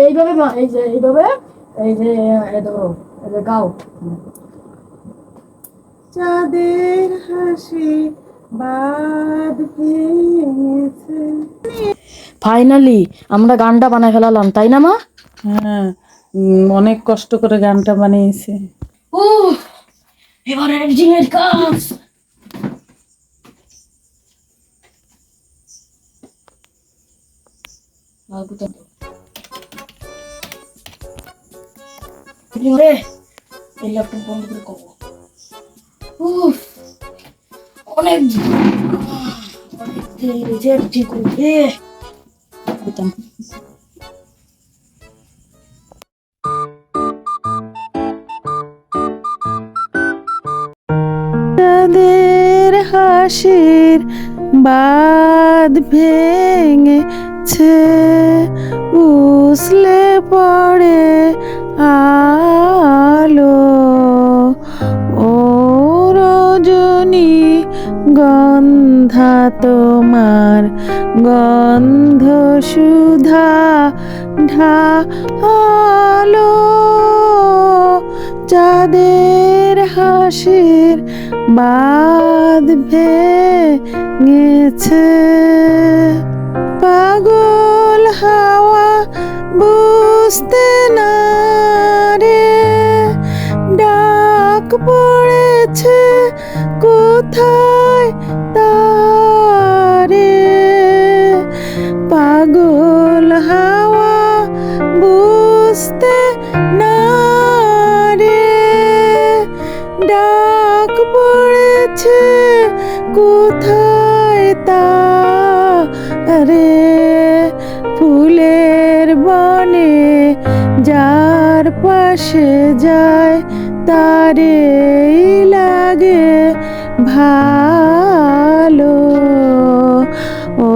এইভাবে এই যে এইভাবে, এই যে এই ধরো, এই যে গাও। চাঁদের হাসি বাদ ভেঙেছে। ফাইনালি আমরা গানটা বানায় ফেলালাম, তাই না মা? হ্যাঁ, অনেক কষ্ট করে গানটা বানিয়েছে। ও, এবার এডিটিং এর কাজ। এই ল্যাপটপ বন্ধ করে করবো। উফ, অনেক রিজেক্ট করবে। চাঁদের হাসির বাঁধ ভেঙেছে, উছলে পড়ে আলো। ও রজনী গন্ধা তোমার, গন্ধ সুধা ঢালো। চাঁদের হাসির বাঁধ ভেঙেছে। পাগল হাওয়া বুঝতে না রে, ডাক পড়েছে কোথায় তারে। পাগল হাওয়া বুঝতে না রে, ডাক পড়েছে কোথায় তারে। ফুলের বনে যার পাশে যায়, তারে লাগে ভালো। ও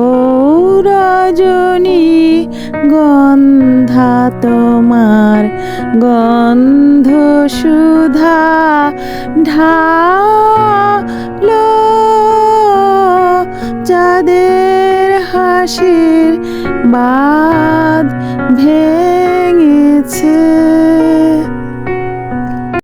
রজনী গন্ধা তোমার, গন্ধ সুধা ঢালো। চাঁদের হাসির বাঁধ ভেঙেছে।